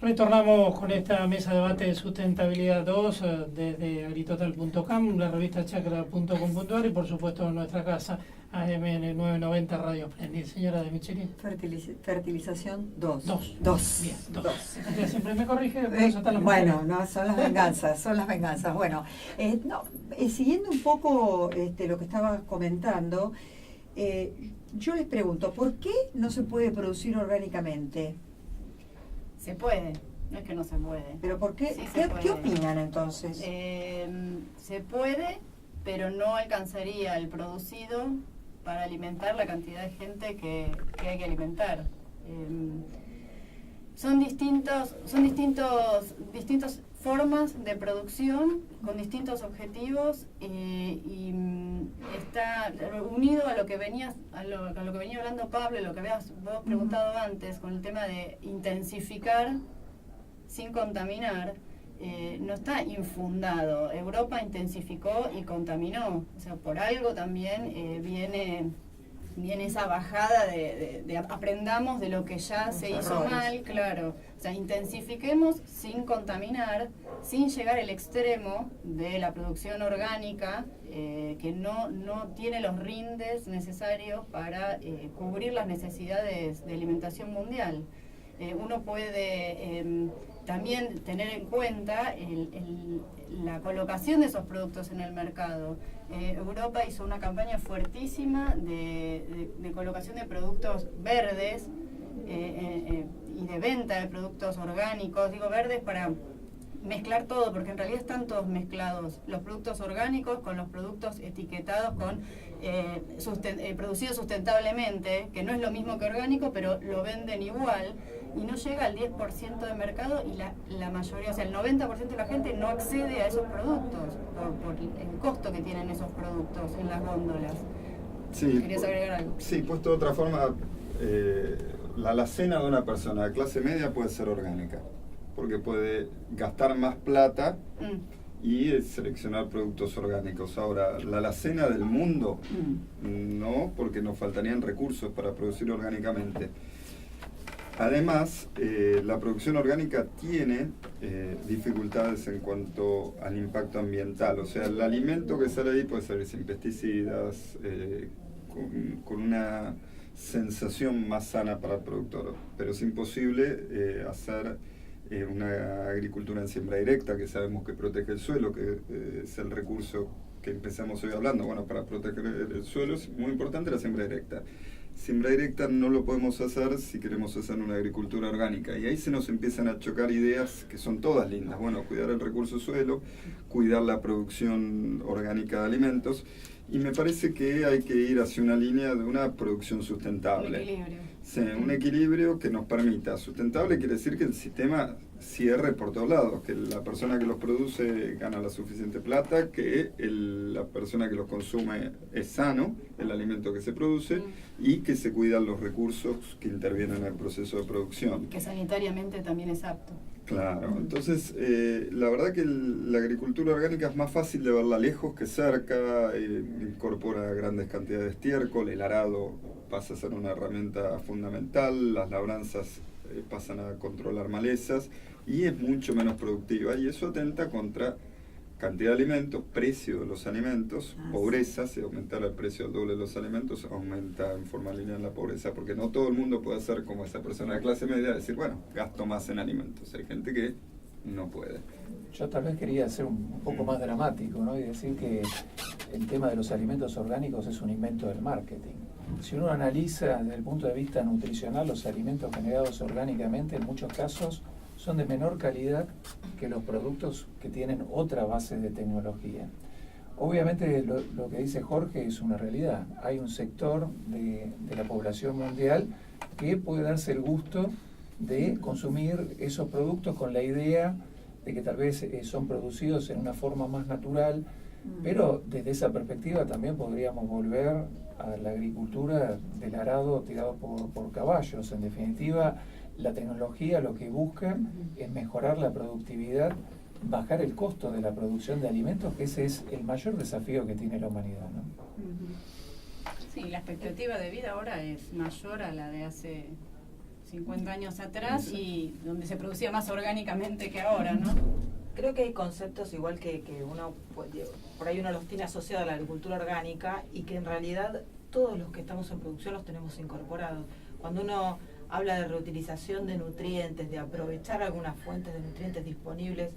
Retornamos con esta mesa de debate de sustentabilidad 2 desde agritotal.com, la revista chacra.com.ar y por supuesto en nuestra casa AMN 990 Radio Splendid. Señora de Michelin. Fertilización 2. 2. Bien, 2. Siempre me corrige, por eso están las bueno, mujeres. no, son las venganzas, Bueno, siguiendo un poco lo que estaba comentando, yo les pregunto, ¿por qué no se puede producir orgánicamente? Se puede, no es que no se puede. ¿Pero por qué? Sí, ¿Qué opinan entonces? Se puede, pero no alcanzaría el producido para alimentar la cantidad de gente que hay que alimentar. Son distintas formas de producción con distintos objetivos y está unido a lo que venía hablando Pablo y lo que habías vos preguntado antes con el tema de intensificar sin contaminar. No está infundado. Europa intensificó y contaminó. O sea, por algo también viene esa bajada de aprendamos de lo que ya se hizo mal, claro. O sea, intensifiquemos sin contaminar, sin llegar al extremo de la producción orgánica, que no tiene los rindes necesarios para cubrir las necesidades de alimentación mundial. Uno puede también tener en cuenta la colocación de esos productos en el mercado. Europa hizo una campaña fuertísima de colocación de productos verdes y de venta de productos orgánicos. Digo verdes para mezclar todo, porque en realidad están todos mezclados, los productos orgánicos con los productos etiquetados con producidos sustentablemente, que no es lo mismo que orgánico, pero lo venden igual, y no llega al 10% de mercado, y la mayoría, o sea, el 90% de la gente no accede a esos productos por el costo que tienen esos productos en las góndolas. Sí, ¿Querías agregar algo? Sí, puesto de otra forma, la alacena de una persona de clase media puede ser orgánica, porque puede gastar más plata y seleccionar productos orgánicos. Ahora, la alacena del mundo, no, porque nos faltarían recursos para producir orgánicamente. Además, la producción orgánica tiene dificultades en cuanto al impacto ambiental. O sea, el alimento que sale ahí puede salir sin pesticidas, con una sensación más sana para el productor. Pero es imposible hacer una agricultura en siembra directa, que sabemos que protege el suelo, que es el recurso que empezamos hoy hablando. Bueno, para proteger el suelo es muy importante la siembra directa. Siembra directa no lo podemos hacer si queremos hacer una agricultura orgánica, y ahí se nos empiezan a chocar ideas que son todas lindas. Bueno, cuidar el recurso suelo, cuidar la producción orgánica de alimentos, y me parece que hay que ir hacia una línea de una producción sustentable. Un equilibrio. Sí, un equilibrio que nos permita. Sustentable quiere decir que el sistema cierre por todos lados, que la persona que los produce gana la suficiente plata, que la persona que los consume es sano, el alimento que se produce, y que se cuidan los recursos que intervienen en el proceso de producción. Que sanitariamente también es apto. Claro, entonces la verdad que la agricultura orgánica es más fácil de verla lejos que cerca, incorpora grandes cantidades de estiércol, el arado pasa a ser una herramienta fundamental, las labranzas pasan a controlar malezas y es mucho menos productiva, y eso atenta contra cantidad de alimentos, precio de los alimentos, pobreza. Si aumentara el precio al doble de los alimentos, aumenta en forma lineal la pobreza, porque no todo el mundo puede ser como esa persona de clase media, decir, bueno, gasto más en alimentos. Hay gente que no puede. Yo tal vez quería ser un poco más dramático, ¿no? Y decir que el tema de los alimentos orgánicos es un invento del marketing. Si uno analiza desde el punto de vista nutricional, los alimentos generados orgánicamente en muchos casos son de menor calidad que los productos que tienen otra base de tecnología. Obviamente lo que dice Jorge es una realidad. Hay un sector de la población mundial que puede darse el gusto de consumir esos productos con la idea de que tal vez son producidos en una forma más natural, pero desde esa perspectiva también podríamos volver a la agricultura del arado tirado por caballos. En definitiva, la tecnología lo que busca es mejorar la productividad, bajar el costo de la producción de alimentos, que ese es el mayor desafío que tiene la humanidad, ¿no? Sí, la expectativa de vida ahora es mayor a la de hace 50 años atrás y donde se producía más orgánicamente que ahora, ¿no? Creo que hay conceptos igual que uno, por ahí uno los tiene asociados a la agricultura orgánica y que en realidad todos los que estamos en producción los tenemos incorporados. Cuando uno habla de reutilización de nutrientes, de aprovechar algunas fuentes de nutrientes disponibles,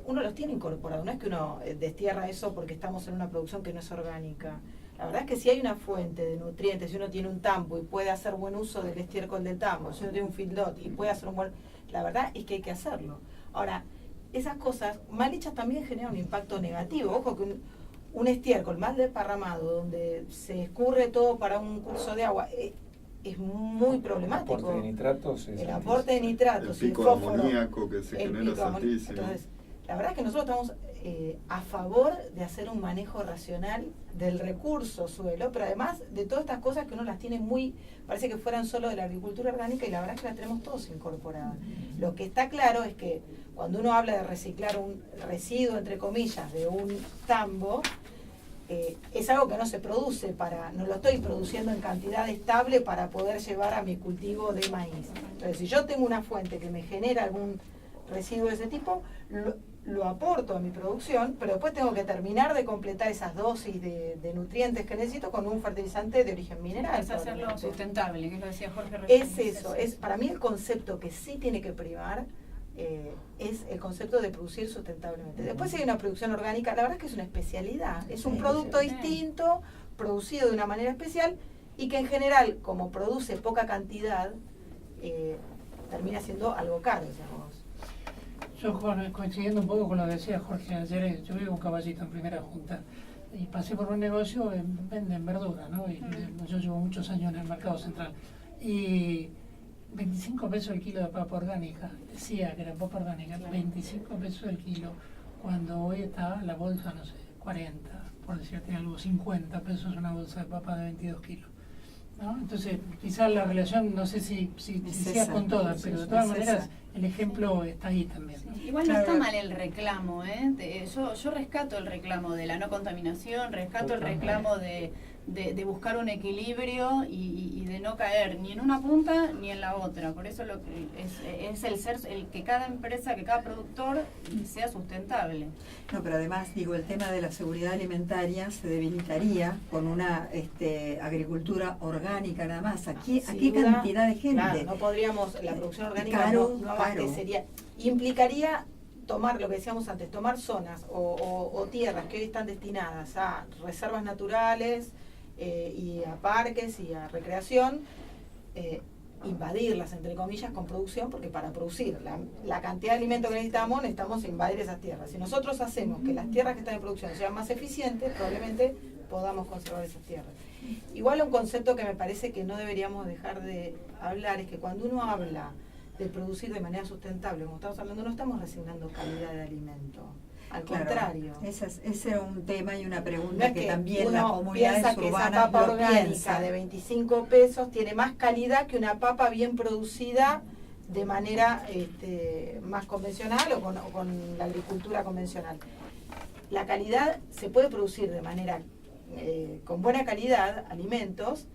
uno los tiene incorporados. No es que uno destierra eso porque estamos en una producción que no es orgánica. La verdad es que si hay una fuente de nutrientes, si uno tiene un tambo y puede hacer buen uso del estiércol del tambo, si uno tiene un feedlot y puede hacer un buen... La verdad es que hay que hacerlo. Ahora, esas cosas mal hechas también generan un impacto negativo. Ojo que un estiércol mal desparramado, donde se escurre todo para un curso de agua, es muy problemático. El aporte de nitratos el aporte de nitratos, el pico de amoníaco que se genera es altísimo. Entonces, la verdad es que nosotros estamos a favor de hacer un manejo racional del recurso suelo, pero además de todas estas cosas que uno las tiene parece que fueran solo de la agricultura orgánica, y la verdad es que las tenemos todos incorporadas. Lo que está claro es que cuando uno habla de reciclar un residuo, entre comillas, de un tambo, es algo que no se produce no lo estoy produciendo en cantidad estable para poder llevar a mi cultivo de maíz. Entonces, si yo tengo una fuente que me genera algún residuo de ese tipo, lo aporto a mi producción, pero después tengo que terminar de completar esas dosis de nutrientes que necesito con un fertilizante de origen mineral. Es hacerlo sustentable, que lo decía Jorge recién. Es eso, para mí el concepto que sí tiene que primar es el concepto de producir sustentablemente. Después si hay una producción orgánica, la verdad es que es una especialidad, es un producto distinto, producido de una manera especial, y que en general, como produce poca cantidad, termina siendo algo caro, digamos. Yo, coincidiendo un poco con lo que decía Jorge ayer, yo vivo un Caballito en Primera Junta y pasé por un negocio venden verdura, ¿no? Y yo llevo muchos años en el mercado central y 25 pesos el kilo de papa orgánica, decía que era papa orgánica, 25 pesos el kilo, cuando hoy está la bolsa, no sé, 40, por decirte algo, 50 pesos una bolsa de papa de 22 kilos. ¿No? Entonces, quizás la relación, no sé si sea con todas, pero de todas maneras el ejemplo está ahí también. Sí, igual no está mal el reclamo, yo rescato el reclamo de la no contaminación, rescato el reclamo de buscar un equilibrio y de no caer ni en una punta ni en la otra. Por eso lo que es el que cada empresa, que cada productor sea sustentable. No, pero además, digo, el tema de la seguridad alimentaria se debilitaría con una agricultura orgánica nada más. ¿A qué cantidad de gente? Claro, no podríamos, la producción orgánica no abastecería. Implicaría tomar, lo que decíamos antes, tomar zonas o tierras que hoy están destinadas a reservas naturales y a parques y a recreación, invadirlas, entre comillas, con producción, porque para producir la cantidad de alimento que necesitamos invadir esas tierras. Si nosotros hacemos que las tierras que están en producción sean más eficientes, probablemente podamos conservar esas tierras. Igual un concepto que me parece que no deberíamos dejar de hablar es que cuando uno habla de producir de manera sustentable, como estamos hablando, no estamos resignando calidad de alimento. Al contrario. Ese era un tema y una pregunta no es que también la comunidad piensa que esa papa orgánica de 25 pesos tiene más calidad que una papa bien producida de manera más convencional o con la agricultura convencional. La calidad se puede producir de manera con buena calidad, alimentos,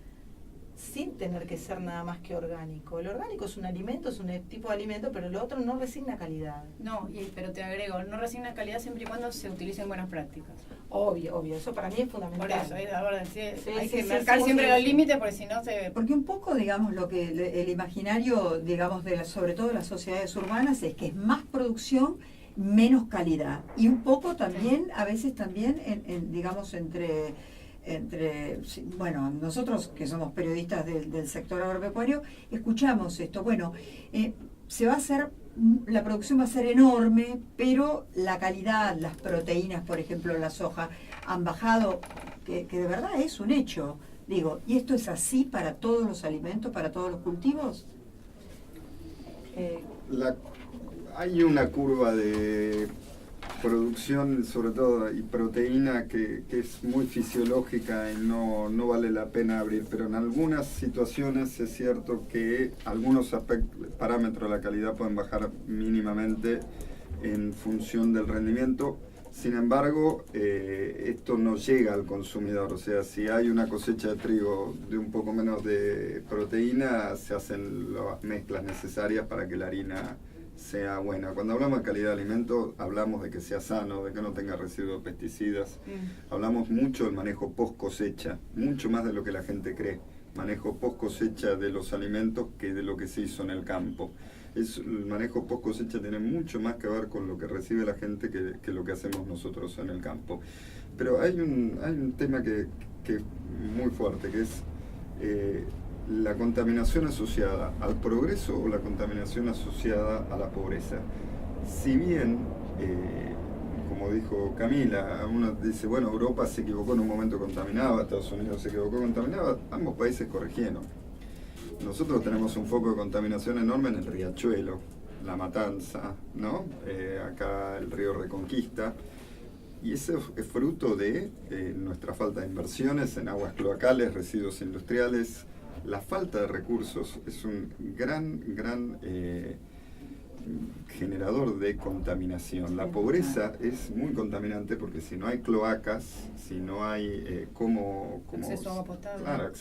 sin tener que ser nada más que orgánico. El orgánico es un alimento, es un tipo de alimento, pero lo otro no resigna calidad. No, pero te agrego, no resigna calidad siempre y cuando se utilicen buenas prácticas. Obvio, eso para mí es fundamental. Por eso, ahora hay que marcar siempre los límites, porque si no se... Porque un poco, digamos, lo que el imaginario, digamos, sobre todo de las sociedades urbanas, es que es más producción, menos calidad. Y un poco también, a veces también, digamos, entre bueno, nosotros que somos periodistas del sector agropecuario, escuchamos esto, bueno, se va a hacer, la producción va a ser enorme, pero la calidad, las proteínas, por ejemplo, la soja, han bajado, que de verdad es un hecho. Digo, ¿y esto es así para todos los alimentos, para todos los cultivos? Hay una curva de producción, sobre todo, y proteína que es muy fisiológica y no vale la pena abrir, pero en algunas situaciones es cierto que algunos parámetros de la calidad pueden bajar mínimamente en función del rendimiento, Sin embargo, esto no llega al consumidor. O sea, si hay una cosecha de trigo de un poco menos de proteína, se hacen las mezclas necesarias para que la harina sea buena. Cuando hablamos de calidad de alimento, hablamos de que sea sano, de que no tenga residuos de pesticidas. Hablamos mucho del manejo post cosecha, mucho más de lo que la gente cree. Manejo post cosecha de los alimentos que de lo que se hizo en el campo. El manejo post cosecha tiene mucho más que ver con lo que recibe la gente que lo que hacemos nosotros en el campo. Pero hay un tema que es muy fuerte, que es la contaminación asociada al progreso o la contaminación asociada a la pobreza. Si bien, como dijo Camila, uno dice, bueno, Europa se equivocó en un momento, contaminaba, Estados Unidos se equivocó, contaminaba, ambos países corrigieron. Nosotros tenemos un foco de contaminación enorme en el Riachuelo, La Matanza, ¿no? Acá el río Reconquista. Y eso es fruto de nuestra falta de inversiones en aguas cloacales, residuos industriales. La falta de recursos es un gran generador de contaminación. La pobreza es muy contaminante porque si no hay cloacas, si no hay acceso a agua potable. Claro,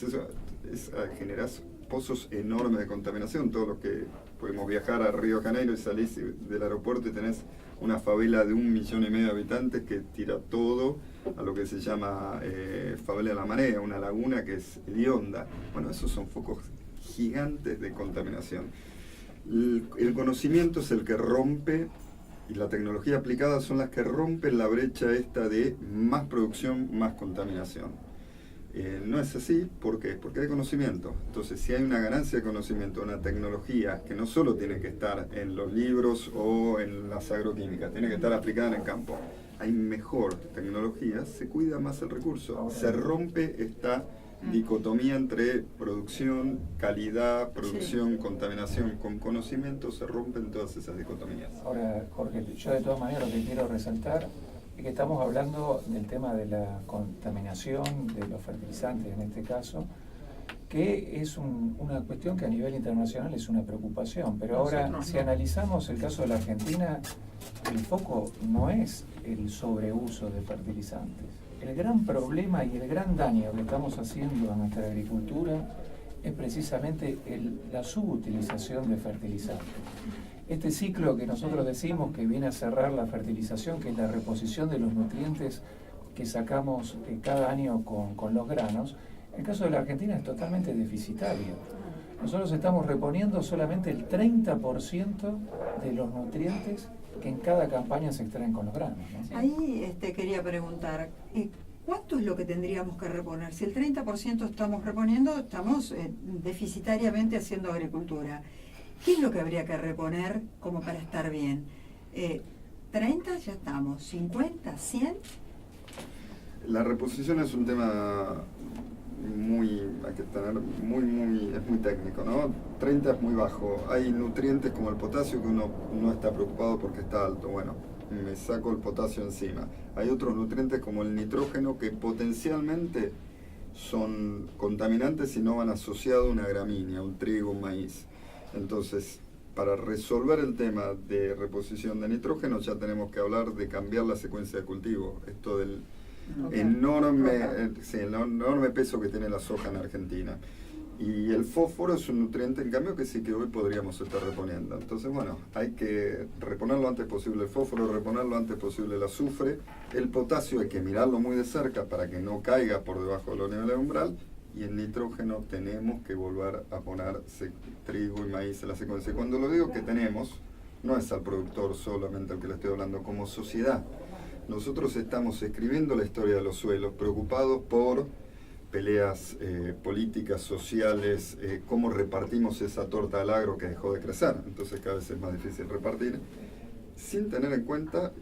generas pozos enormes de contaminación. Todos los que podemos viajar a Río de Janeiro y salís del aeropuerto y tenés una favela de 1,5 millones de habitantes que tira todo a lo que se llama favela de la Marea, una laguna que es hedionda. Bueno, esos son focos gigantes de contaminación. El conocimiento es el que rompe, y la tecnología aplicada son las que rompen la brecha esta de más producción, más contaminación. No es así, ¿por qué? Porque hay conocimiento. Entonces, si hay una ganancia de conocimiento, una tecnología que no solo tiene que estar en los libros o en las agroquímicas, tiene que estar aplicada en el campo, hay mejor tecnología, se cuida más el recurso, se rompe esta dicotomía entre producción, calidad, producción, contaminación. Con conocimiento se rompen todas esas dicotomías. Ahora, Jorge, yo de todas maneras lo que quiero resaltar es que estamos hablando del tema de la contaminación de los fertilizantes en este caso, que es una cuestión que a nivel internacional es una preocupación, pero ahora si analizamos el caso de la Argentina, el foco no es el sobreuso de fertilizantes. El gran problema y el gran daño que estamos haciendo a nuestra agricultura es precisamente la subutilización de fertilizantes. Este ciclo que nosotros decimos que viene a cerrar la fertilización, que es la reposición de los nutrientes que sacamos cada año con los granos, en el caso de la Argentina es totalmente deficitario. Nosotros estamos reponiendo solamente el 30% de los nutrientes que en cada campaña se extraen con los granos, ¿no? Ahí quería preguntar, ¿cuánto es lo que tendríamos que reponer? Si el 30% estamos reponiendo, estamos deficitariamente haciendo agricultura. ¿Qué es lo que habría que reponer como para estar bien? 30 ya estamos, 50, 100. La reposición es un tema hay que tener es muy técnico, ¿no? 30 es muy bajo. Hay nutrientes como el potasio que uno no está preocupado porque está alto. Bueno, me saco el potasio encima. Hay otros nutrientes como el nitrógeno que potencialmente son contaminantes si no van asociados a una gramínea, un trigo, un maíz. Entonces, para resolver el tema de reposición de nitrógeno ya tenemos que hablar de cambiar la secuencia de cultivo. Esto del enorme peso que tiene la soja en Argentina. Y el fósforo es un nutriente, en cambio, que sí que hoy podríamos estar reponiendo. Entonces, bueno, hay que reponer lo antes posible el fósforo, reponer lo antes posible el azufre. El potasio hay que mirarlo muy de cerca para que no caiga por debajo de los niveles de umbral. Y el nitrógeno tenemos que volver a poner trigo y maíz en la secuencia. Y cuando lo digo que tenemos, no es al productor solamente al que le estoy hablando, como sociedad. Nosotros estamos escribiendo la historia de los suelos, preocupados por peleas políticas, sociales, cómo repartimos esa torta del agro que dejó de crecer. Entonces cada vez es más difícil repartir, sin tener en cuenta,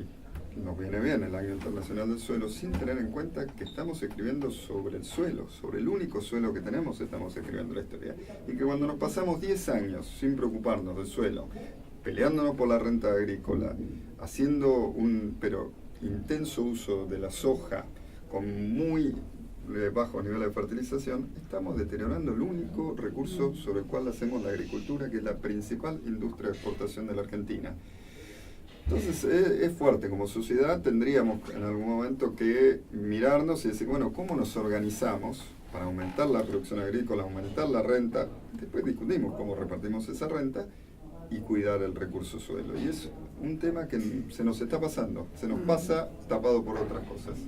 y nos viene bien el Año Internacional del Suelo, sin tener en cuenta que estamos escribiendo sobre el suelo, sobre el único suelo que tenemos, estamos escribiendo la historia. Y que cuando nos pasamos 10 años sin preocuparnos del suelo, peleándonos por la renta agrícola, haciendo pero intenso uso de la soja con muy bajos niveles de fertilización, estamos deteriorando el único recurso sobre el cual hacemos la agricultura, que es la principal industria de exportación de la Argentina. Entonces es fuerte, como sociedad tendríamos en algún momento que mirarnos y decir, bueno, ¿cómo nos organizamos para aumentar la producción agrícola, aumentar la renta? Después discutimos cómo repartimos esa renta y cuidar el recurso suelo. Y es un tema que se nos está pasando, se nos pasa tapado por otras cosas.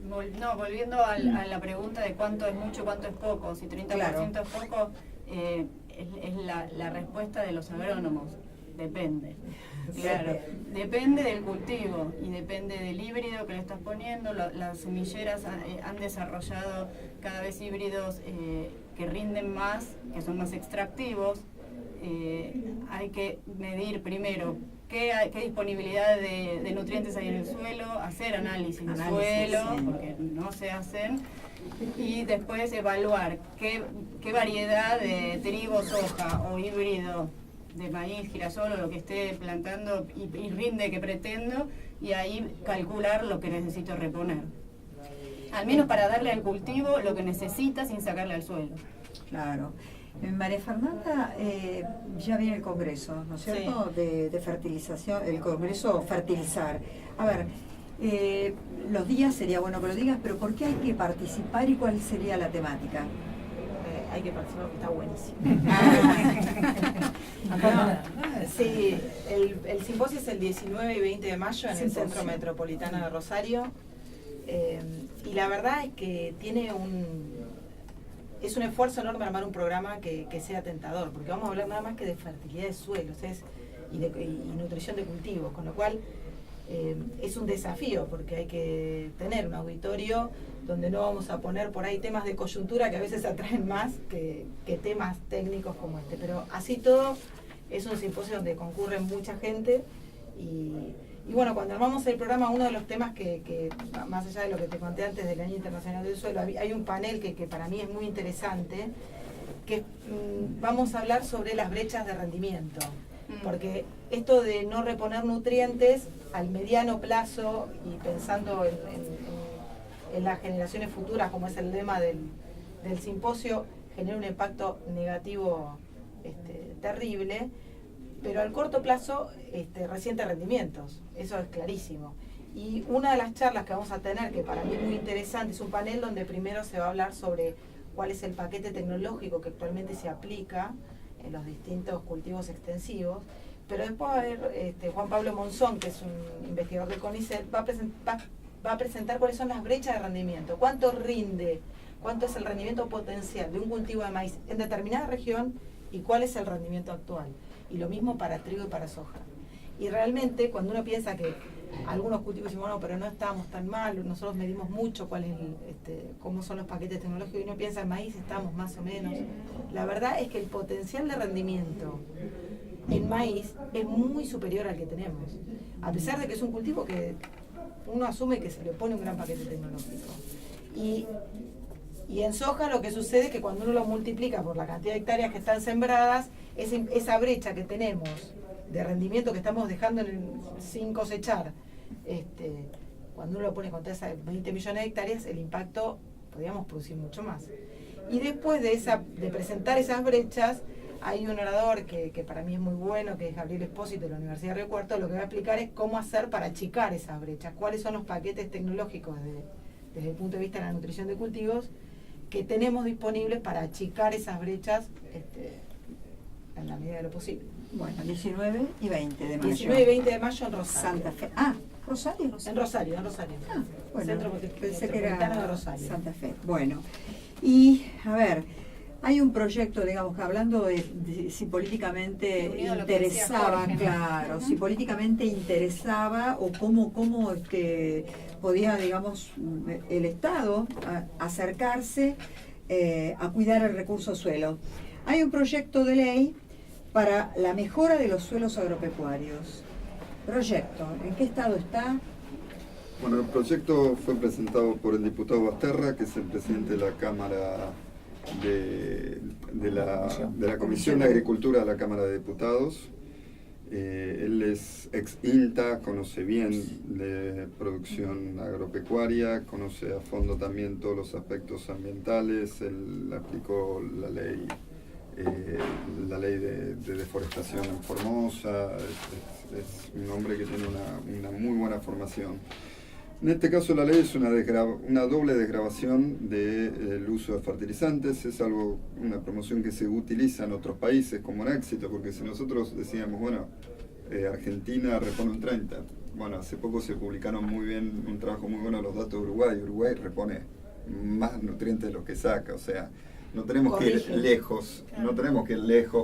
No, volviendo a la pregunta de cuánto es mucho, cuánto es poco, si 30% Claro. es poco, es la respuesta de los agrónomos. Depende. Claro, depende del cultivo y depende del híbrido que le estás poniendo. Las semilleras han desarrollado cada vez híbridos que rinden más, que son más extractivos. Hay que medir primero qué disponibilidad de nutrientes hay en el suelo, hacer análisis de suelo, sí. porque no se hacen, y después evaluar qué variedad de trigo, soja o híbrido de maíz, girasol o lo que esté plantando y rinde que pretendo, y ahí calcular lo que necesito reponer. Al menos para darle al cultivo lo que necesita sin sacarle al suelo. Claro. María Fernanda, ya viene el Congreso, ¿no es cierto?, de fertilización, el Congreso Fertilizar. A ver, los días sería bueno que lo digas, pero ¿por qué hay que participar y cuál sería la temática? Hay que participar porque está buenísimo. Ah. Sí, el simposio es el 19 y 20 de mayo en el Simposio. Centro Metropolitano de Rosario. Y la verdad es que es un esfuerzo enorme armar un programa que sea tentador, porque vamos a hablar nada más que de fertilidad de suelos y nutrición de cultivos, con lo cual es un desafío, porque hay que tener un auditorio donde no vamos a poner por ahí temas de coyuntura que a veces atraen más que temas técnicos como este. Pero así todo, es un simposio donde concurre mucha gente y bueno, cuando armamos el programa, uno de los temas que más allá de lo que te conté antes del Año Internacional del Suelo, hay un panel que para mí es muy interesante, que vamos a hablar sobre las brechas de rendimiento, porque esto de no reponer nutrientes al mediano plazo y pensando en las generaciones futuras, como es el lema del simposio, genera un impacto negativo terrible, pero al corto plazo resiente rendimientos, eso es clarísimo. Y una de las charlas que vamos a tener, que para mí es muy interesante, es un panel donde primero se va a hablar sobre cuál es el paquete tecnológico que actualmente se aplica en los distintos cultivos extensivos, pero después va a haber Juan Pablo Monzón, que es un investigador del CONICET, va a presentar cuáles son las brechas de rendimiento, cuánto rinde, cuánto es el rendimiento potencial de un cultivo de maíz en determinada región y cuál es el rendimiento actual. Y lo mismo para trigo y para soja. Y realmente cuando uno piensa que algunos cultivos dicen, bueno, pero no estamos tan mal, nosotros medimos mucho cómo son los paquetes tecnológicos, y uno piensa en maíz estamos más o menos. La verdad es que el potencial de rendimiento en maíz es muy superior al que tenemos, a pesar de que es un cultivo que uno asume que se le pone un gran paquete tecnológico. Y en soja lo que sucede es que cuando uno lo multiplica por la cantidad de hectáreas que están sembradas, esa brecha que tenemos de rendimiento que estamos dejando sin cosechar, cuando uno lo pone contra esas 20 millones de hectáreas, el impacto podríamos producir mucho más. Y después de presentar esas brechas, hay un orador que para mí es muy bueno, que es Gabriel Espósito de la Universidad de Río Cuarto. Lo que va a explicar es cómo hacer para achicar esas brechas, cuáles son los paquetes tecnológicos desde el punto de vista de la nutrición de cultivos que tenemos disponibles para achicar esas brechas en la medida de lo posible. Bueno, 19 y 20 de mayo. 19 y 20 de mayo en Rosario. Santa Fe. Ah, Rosario. En Rosario. Ah, bueno, Centro pensé que Metropolitano era de Rosario. Santa Fe. Bueno, y a ver, hay un proyecto, digamos, que hablando de si políticamente Unido a lo que decía interesaba, Jorge, ¿no? claro, si políticamente interesaba o cómo podía, digamos, el Estado acercarse a cuidar el recurso suelo. Hay un proyecto de ley para la mejora de los suelos agropecuarios. Proyecto, ¿en qué estado está? Bueno, el proyecto fue presentado por el diputado Basterra, que es el presidente de la Cámara de la Comisión de Agricultura de la Cámara de Diputados. Él es ex INTA, conoce bien de producción agropecuaria, conoce a fondo también todos los aspectos ambientales. Él aplicó la ley la ley de deforestación en Formosa, es un hombre que tiene una muy buena formación. En este caso la ley es una doble desgravación del uso de fertilizantes, es una promoción que se utiliza en otros países como un éxito, porque si nosotros decíamos, bueno, Argentina repone un 30%, bueno, hace poco se publicaron un trabajo muy bueno los datos de Uruguay. Uruguay repone más nutrientes de los que saca, o sea, no tenemos que ir lejos,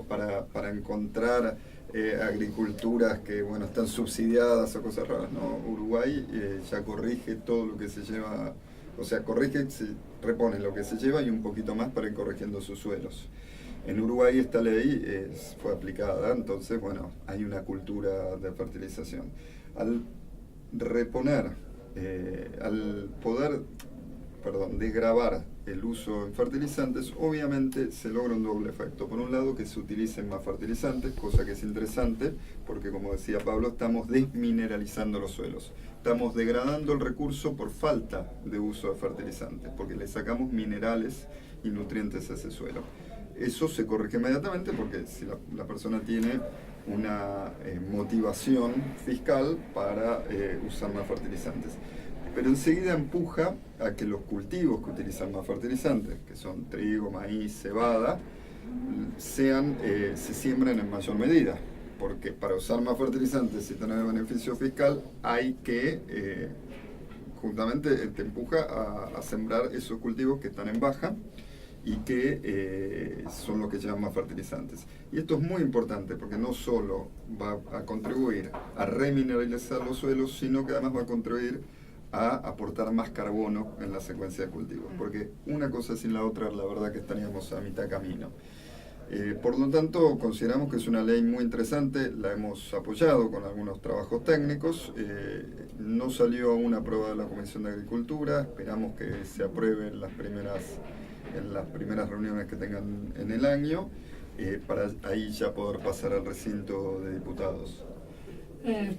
para encontrar agriculturas que, bueno, están subsidiadas o cosas raras, ¿no? Uruguay ya corrige todo lo que se lleva, o sea, repone lo que se lleva y un poquito más para ir corrigiendo sus suelos. En Uruguay esta ley fue aplicada, entonces, bueno, hay una cultura de fertilización. Al reponer, al poder, desgravar el uso en fertilizantes, obviamente se logra un doble efecto. Por un lado, que se utilicen más fertilizantes, cosa que es interesante, porque como decía Pablo, estamos desmineralizando los suelos. Estamos degradando el recurso por falta de uso de fertilizantes, porque le sacamos minerales y nutrientes a ese suelo. Eso se corrige inmediatamente porque si la persona tiene una motivación fiscal para usar más fertilizantes. Pero enseguida empuja a que los cultivos que utilizan más fertilizantes, que son trigo, maíz, cebada, se siembren en mayor medida. Porque para usar más fertilizantes y tener beneficio fiscal hay que, justamente te empuja a sembrar esos cultivos que están en baja y que son los que llevan más fertilizantes. Y esto es muy importante porque no solo va a contribuir a remineralizar los suelos, sino que además va a contribuir a aportar más carbono en la secuencia de cultivos, porque una cosa sin la otra, la verdad que estaríamos a mitad camino. Por lo tanto, consideramos que es una ley muy interesante, la hemos apoyado con algunos trabajos técnicos, no salió aún a prueba de la Comisión de Agricultura, esperamos que se apruebe en las primeras reuniones que tengan en el año, para ahí ya poder pasar al recinto de diputados.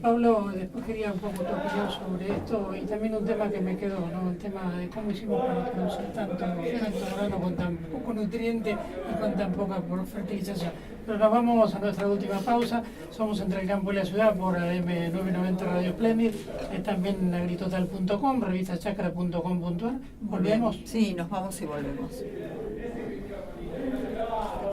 Pablo, después quería un poco tu opinión sobre esto y también un tema que me quedó, ¿no? El tema de cómo hicimos para producir tanto grano con tan poco nutriente y con tan poca fertilización. Pero nos vamos a nuestra última pausa. Somos Entre el Campo y la Ciudad por AM990 Radio Splendid, también en agritotal.com, revistachacra.com.ar. ¿Volvemos? Sí, nos vamos y volvemos.